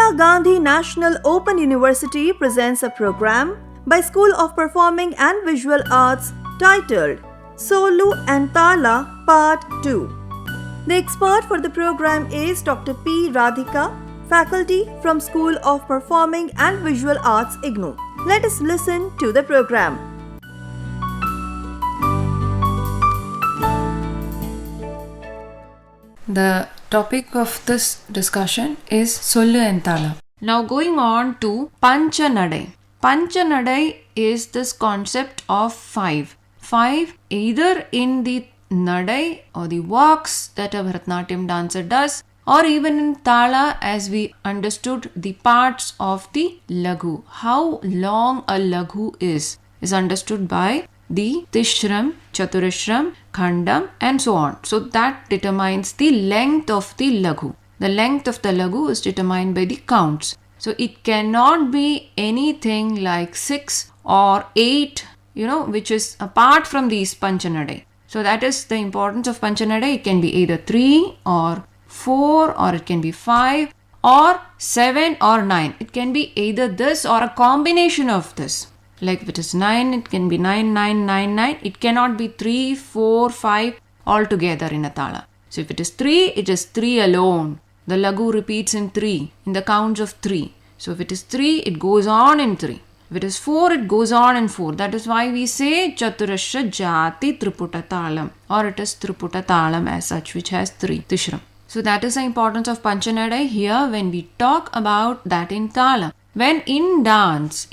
Indira Gandhi National Open University presents a program by School of Performing and Visual Arts titled Sollu and Tala Part-2. The expert for the program is Dr. P. Radhika, faculty from School of Performing and Visual Arts, IGNOU. Let us listen to the program. The topic of this discussion is Sollu and Tala. Now going on to Panchanadai. Panchanadai is this concept of five. Five either in the Nadai or the walks that a Bharatanatyam dancer does, or even in Tala as we understood the parts of the Laghu. How long a Laghu is understood by the Tishram, Chaturashram, Khandam and so on. So that determines the length of the Laghu. The length of the Laghu is determined by the counts. So it cannot be anything like 6 or 8, which is apart from these Panchanadai. So that is the importance of Panchanadai. It can be either 3 or 4 or it can be 5 or 7 or 9. It can be either this or a combination of this. Like if it is 9, it can be 9, 9, 9, 9. It cannot be 3, 4, 5 all together in a Tala. So if it is 3, it is 3 alone. The Laghu repeats in 3, in the counts of 3. So if it is 3, it goes on in 3. If it is 4, it goes on in 4. That is why we say Chaturasha Jati Triputa Talam, or it is Triputa Talam as such, which has 3 Tishram. So that is the importance of Panchanadai here when we talk about that in Tala. When in dance,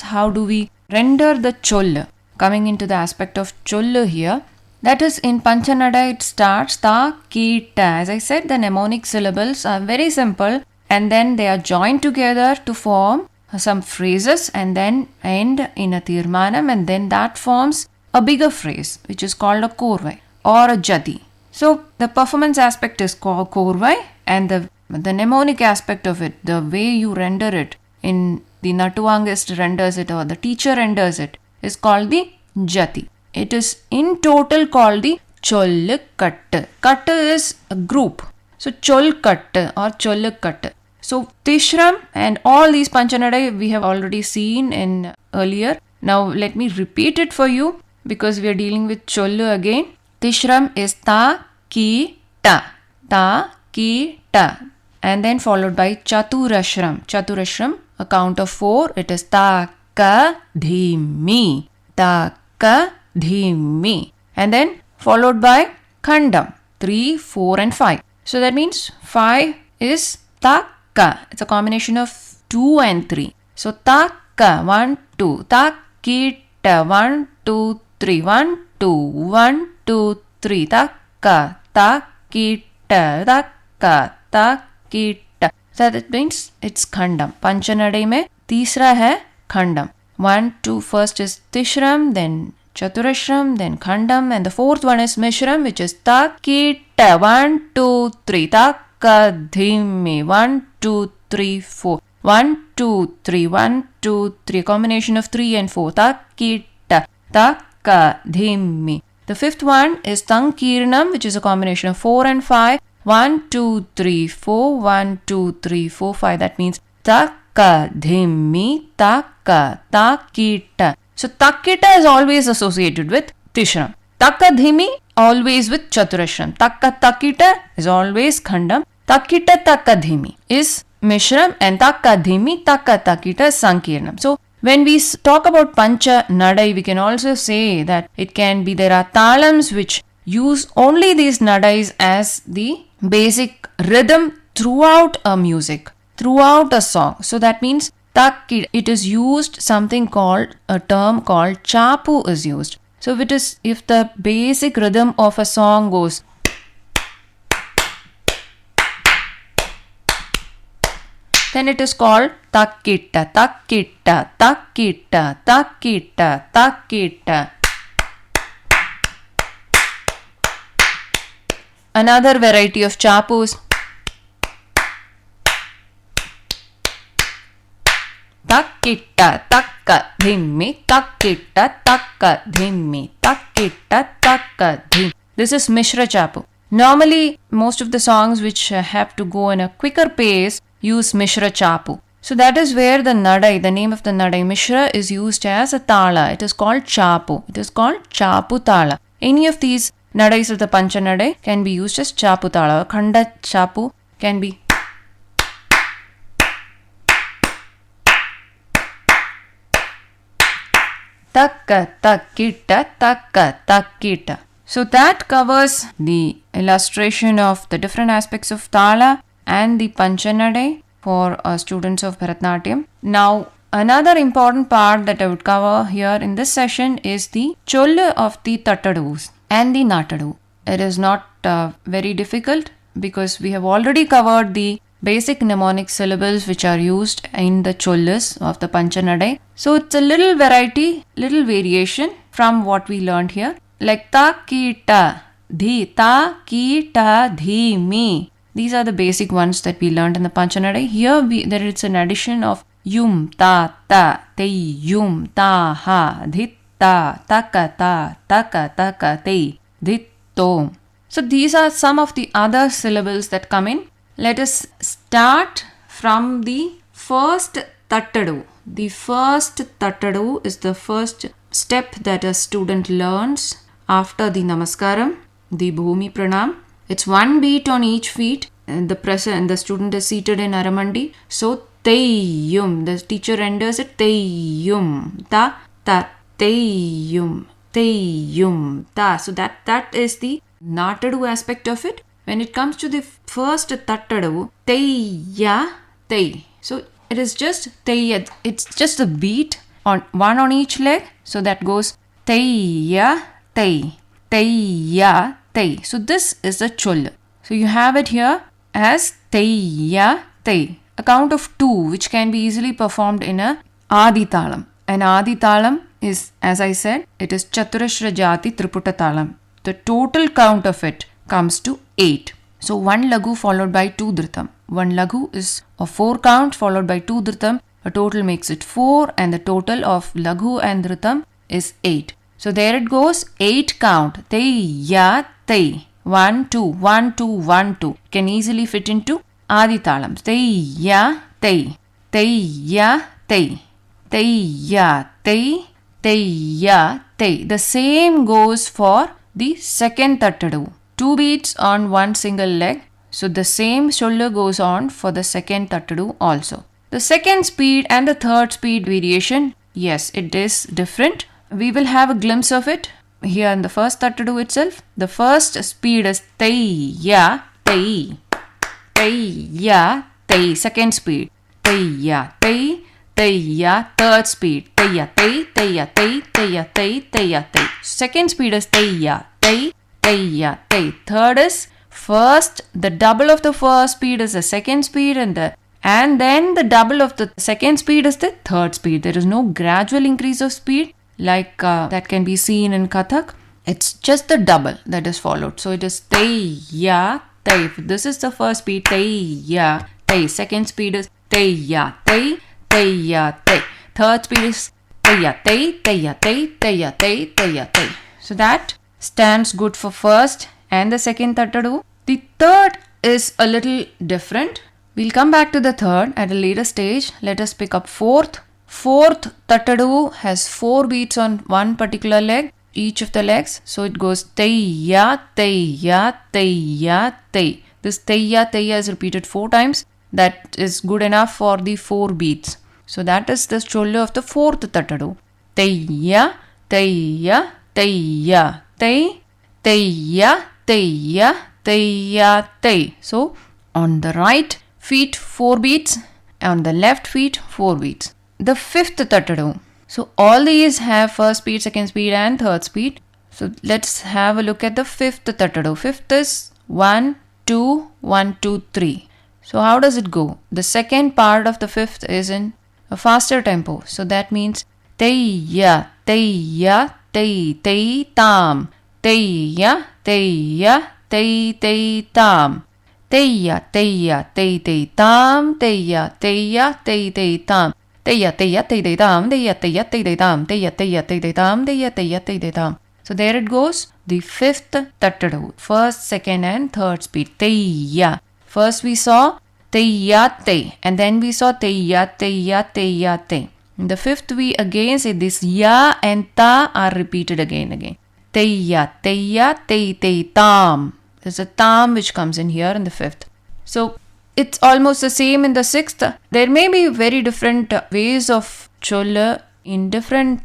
how do we render the Chollu? Coming into the aspect of Chollu here, that is in Panchanadai it starts ta, ki, ta. As I said, the mnemonic syllables are very simple and then they are joined together to form some phrases and then end in a tirmanam, and then that forms a bigger phrase which is called a korvai or a jadi. So the performance aspect is called korvai, and the mnemonic aspect of it, the way you render it, in the Natuvangist renders it or the teacher renders it, is called the jati. It is in total called the Chollu Kattu. Kattu is a group. So Chol Kattu or Chollu Kattu. So Tishram and all these Panchanadai we have already seen in earlier. Now let me repeat it for you because we are dealing with Chollu again. Tishram is ta, ki, ta. Ta, ki, ta. And then followed by Chaturashram. Chaturashram, a count of 4. It is ta, ka, dhi, mi. Ta, ka, dhi, mi. And then followed by Khandam. 3, 4 and 5. So that means 5 is ta, ka. It's a combination of 2 and 3. So ta, ka, 1, 2. Ta, ki, ta, 1, 2, 3. 1, 2, 1, 2, 3. Ta, ka, ta, ki, ta, ta, ka, ta, ki, ta. So that means it's Khandam. Panchanadai mein teesra hai Khandam. 1, 2, first is Tishram, then Chaturashram, then Khandam, and the fourth one is Mishram, which is ta, ki, ta. 1, 2, 3. Ta, ka, dhimi. 1, 2, 3, 4. 1, 2, 3. 1, 2, 3. Combination of 3 and 4. Ta, ki, ta. Ta, ka, dhimi. The fifth one is Tankirnam, which is a combination of 4 and 5. 1, 2, 3, 4. 1, 2, 3, 4, 5. That means ta, ka, dhimi, ta, ka, ta, ki, ta. So Takita is always associated with Tishram. Taka dhimi always with Chaturashram. Taka takita is always Khandam. Takita taka dhimi is Mishram, and taka dhimi taka takita is Sankirnam. So when we talk about Pancha Nadai, we can also say that it can be there are talams which use only these nadais as the basic rhythm throughout a music, throughout a song. So that means it is used something called, a term called chapu is used. So if the basic rhythm of a song goes then it is called takita, takita, takita, takita, takita. Another variety of chapus. Takita, taka, dhimmi, takita, taka, dhimmi, takita, taka, dhimmi. This is Mishra Chapu. Normally, most of the songs which have to go in a quicker pace use Mishra Chapu. So that is where the Nadai, the name of the Nadai, Mishra, is used as a Tala. It is called Chapu. It is called Chapu Tala. Any of these Nadais of the Pancha Nadai can be used as Chapu Tala. Khanda Chapu can be Takka Takkita Takka Takkita. So that covers the illustration of the different aspects of Tala and the Pancha Nadai for students of Bharatanatyam. Now, another important part that I would cover here in this session is the Sollu of the Tattadus and the Natadu. It is not very difficult because we have already covered the basic mnemonic syllables which are used in the Sollus of the Pancha Nadai. So it's a little variety, little variation from what we learned here. Like ta, ki, ta, dhi, ta, ki, ta, dhi, mi. These are the basic ones that we learned in the Pancha Nadai. Here there is an addition of yum, ta, ta, te, yum, ta, ha, dhit, ta, taka, ta, taka, taka, te, dhit, to. So these are some of the other syllables that come in. Let us start from the first tattadu. The first tattadu is the first step that a student learns after the namaskaram, the bhumi pranam. It's one beat on each feet, and the student is seated in aramandi. So teyyum, the teacher renders it teyyum, ta ta teyyum, teyyum ta. So that is the natadu aspect of it. When it comes to the first tattadu, teyya, tey. So it is just teyya. It's just a beat on one on each leg. So that goes teyya, tey, teyya, tey. So this is the Sollu. So you have it here as teyya, tey. A count of 2 which can be easily performed in a Adi Talam. An Adi Talam is, as I said, it is Chaturashra Jati Triputa Talam. The total count of it comes to 8. So 1 Lagu followed by 2 Dhritam. 1 Lagu is a 4 count followed by 2 Dhritam. A total makes it 4 and the total of Lagu and Dhritam is 8. So there it goes, 8 count. Te, ya, te. 1, 2, 1, 2, 1, 2. Can easily fit into Adi Talams. Te, ya, te. Te, ya, te. Te, ya, te. Te, ya, te. The same goes for the second tattadu. 2 beats on one single leg. So the same Sollu goes on for the second tattadu also. The second speed and the third speed variation, yes, it is different. We will have a glimpse of it here in the first tattadu itself. The first speed is teyya, tey. Teyya, tey. Second speed, teyya, tey. Teyya. Third speed, teyya, tey, teyya, tey, teyya, tey, teyya, tey. Second speed is teyya, tey, teyya, tey. Third is first, the double of the first speed is the second speed and then the double of the second speed is the third speed. There is no gradual increase of speed like that can be seen in Kathak. It's just the double that is followed. So it is teyya, tey. This is the first speed, teyya, tey. Second speed is teyya, tey, teyya, tey. Third speed is teyya, tey, teyya, tey, teyya, tey, teyya, tey. So that stands good for first and the second tattadu. The third is a little different. We'll come back to the third at a later stage. Let us pick up fourth. Fourth tattadu has 4 beats on one particular leg, each of the legs. So it goes teyya, teyya, teyya, tey. This teyya, teyya is repeated 4 times. That is good enough for the 4 beats. So that is the Sollu of the fourth tattadu. Teyya, teyya, teyya, tey, teyya, teyya, teyya, tey. So on the right feet 4 beats, on the left feet 4 beats. The fifth tattadu. So all these have first speed, second speed and third speed. So let's have a look at the fifth tattadu. Fifth is 1, 2, 1, 2, 3. So how does it go? The second part of the fifth is in a faster tempo. So that means teyya, teyya, tey, tey, tam. Teyya, teyya, tey, tey, tam. Teyya, teyya, tey, tey, tam. Teyya, teyya, tey, tey, tam. Teyya, teyya, tey, tey, tam. Teyya, teyya, tey, tey, tam. Teyya, teyya, tey, tey, tam. Teyya, teyya, tey, tey, tam. So there it goes. The fifth tattadu. First, second and third speed. Teyya. First we saw Teyyate. And then we saw teyyate, teyyate. In the fifth, we again say this ya and ta are repeated again. Teyya, tey, tam. There's a tam which comes in here in the fifth. So it's almost the same in the sixth. There may be very different ways of cholla in different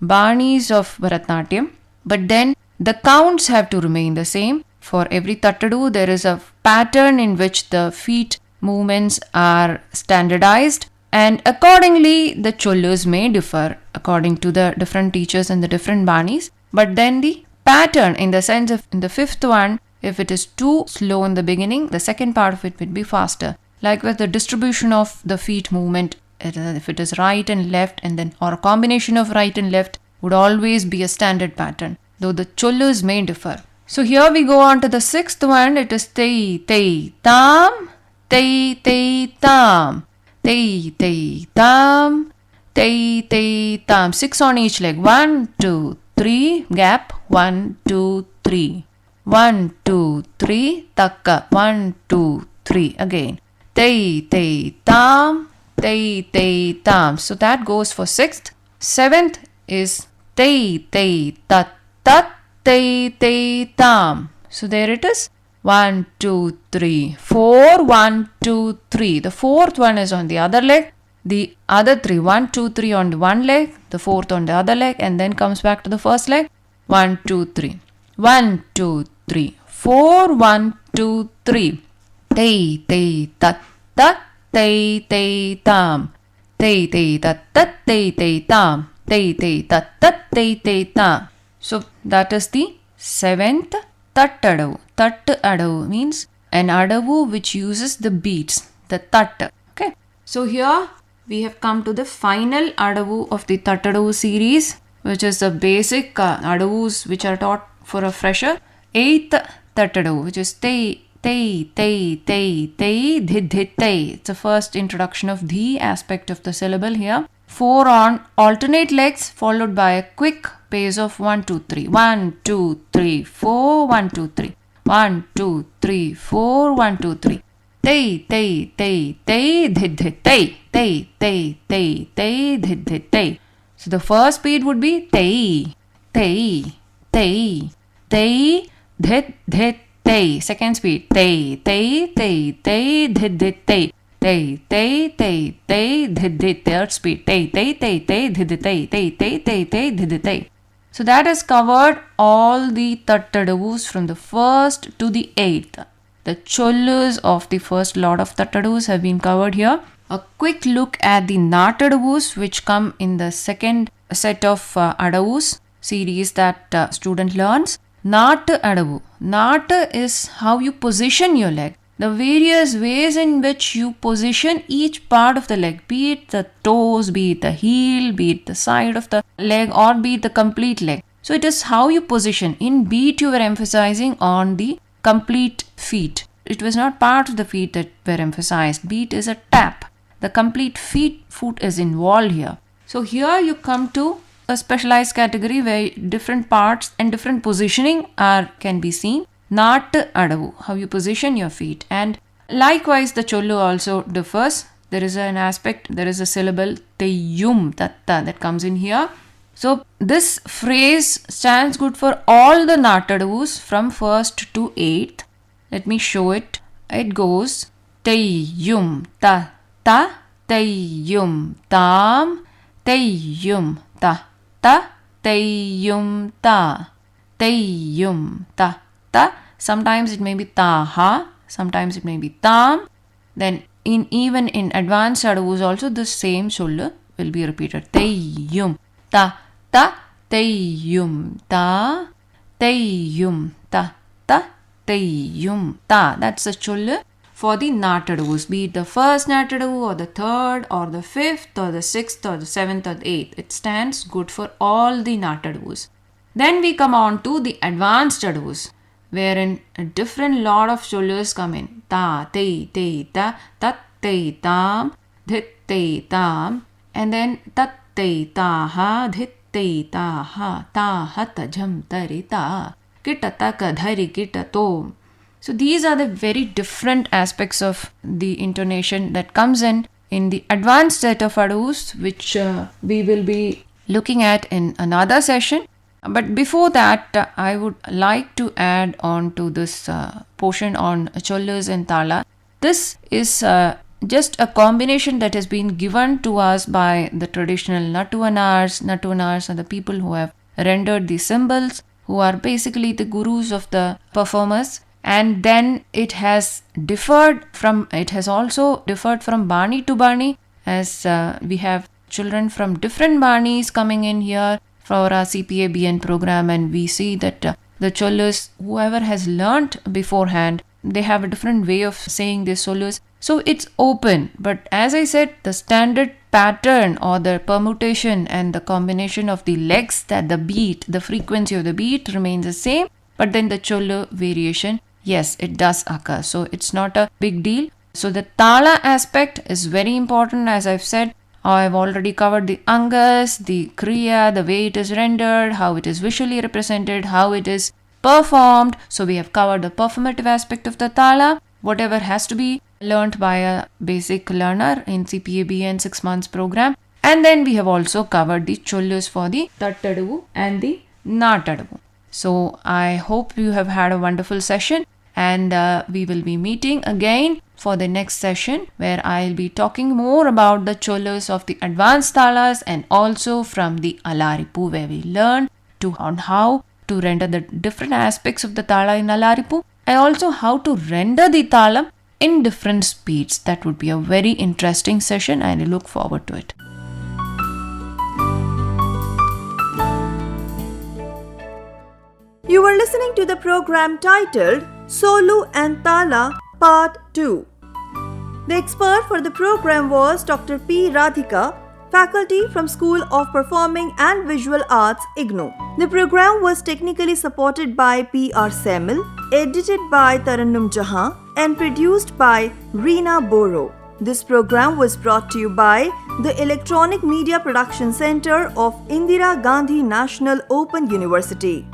banis of Bharatanatyam, but then the counts have to remain the same. For every tattadu, there is a pattern in which the feet movements are standardized, and accordingly the chollas may differ according to the different teachers and the different banis. But then the pattern, in the sense of in the fifth one, if it is too slow in the beginning, the second part of it will be faster. Likewise, the distribution of the feet movement, if it is right and left, and then or a combination of right and left, would always be a standard pattern, though the chollas may differ. So here we go on to the sixth one. It is tei, tam, tei, tam, tei, tam, tei, tam. 6 on each leg. 1, 2, 3, gap. 1, 2, 3. 1, 2, 3, takka. 1, 2, 3. Again. Tei, tam, tei, tam. So that goes for sixth. Seventh is tei, tat, tei, tam. So there it is. 1, 2, 3, 4. 1, 2, 3. The fourth one is on the other leg. The other 3, 1, 2, 3 on the one leg, the fourth on the other leg, and then comes back to the first leg. 1, 2, 3. 1, 2, 3, 4. 1, 2, 3. Tei, tat, tei, tam. Tei, tat, tei, tam. Tei, tat, tei, tam. So that is the seventh tattadavu. Tattadavu means an adavu which uses the beats, the tat. Okay. So here we have come to the final adavu of the tattadavu series, which is the basic adavus which are taught for a fresher. Eighth tattadavu, which is tei, dhid, tei. It's the first introduction of the aspect of the syllable here. 4 on alternate legs, followed by a quick pace of 1, 2, 3. 1, 2, 3, 4. 1, 2, 3. 1, 2, 3, 4. 1, 2, 3. Tei, dhid, tei, dhid, tei. So the first speed would be tei, dhid, tei. Second speed tei, dhid, tei. Tei, dhid. Third speed tei, dhid, tei. So that has covered all the tattadavus from the first to the eighth. The chollas of the first lot of tattadavus have been covered here. A quick look at the natadavus which come in the second set of adavus series that student learns. Nata adavu. Nata is how you position your leg. The various ways in which you position each part of the leg, be it the toes, be it the heel, be it the side of the leg, or be it the complete leg. So it is how you position. In beat you were emphasizing on the complete feet. It was not part of the feet that were emphasized. Beat is a tap. The complete foot is involved here. So here you come to a specialized category where different parts and different positioning can be seen. Nat adavu, how you position your feet. And likewise the chollu also differs. There is an aspect, there is a syllable teyyum tatta that comes in here. So this phrase stands good for all the natadavus from 1st to 8th. Let me show it. It goes teyyum ta, teyyum tam, teyyum ta, teyyum ta, teyyum ta. Sometimes it may be taha, sometimes it may be tam. Then even in advanced adavus also the same chollu will be repeated. Teyyum ta, teyyum ta, teyyum ta, teyyum ta. That's the chollu for the natadavus, be it the first natadavu or the third or the fifth or the sixth or the seventh or the eighth. It stands good for all the natadavus. Then we come on to the advanced adavus, wherein a different lot of chollus come in. Ta, tei, ta, tat, tei, tam, dhit, tei, tam, and then tat, tei, ta, ha, dhit, tei, ta, ha, ta, jham, tari, ta, kita, taka, dhari, kita, to. So these are the very different aspects of the intonation that comes in the advanced set of adus, which we will be looking at in another session. But before that, I would like to add on to this portion on Chollus and Tala. This is just a combination that has been given to us by the traditional Nattuvanars. Nattuvanars are the people who have rendered the symbols, who are basically the gurus of the performers. And then it has also differed from Bani to Bani, as we have children from different Banis coming in here for our CPABN program, and we see that the Chollus, whoever has learnt beforehand, they have a different way of saying this Sollus. So it's open, but as I said, the standard pattern or the permutation and the combination of the legs, that the beat, the frequency of the beat remains the same, but then the Chollu variation, yes, it does occur. So it's not a big deal. So the Tala aspect is very important. As I've said, I've already covered the Angas, the Kriya, the way it is rendered, how it is visually represented, how it is performed. So we have covered the performative aspect of the Tala, whatever has to be learnt by a basic learner in CPABN 6 months program. And then we have also covered the Chollus for the Tattadavu and the Natadavu. So I hope you have had a wonderful session, and we will be meeting again for the next session, where I'll be talking more about the Chollus of the advanced Talas and also from the Alaripu, where we learn on how to render the different aspects of the Tala in Alaripu, and also how to render the Talam in different speeds. That would be a very interesting session, and I look forward to it. You were listening to the program titled Sollu and Tala Part-2. The expert for the program was Dr. P. Radhika, faculty from School of Performing and Visual Arts, IGNOU. The program was technically supported by P.R. Semil, edited by Tarannum Jahan, and produced by Reena Boro. This program was brought to you by the Electronic Media Production Center of Indira Gandhi National Open University.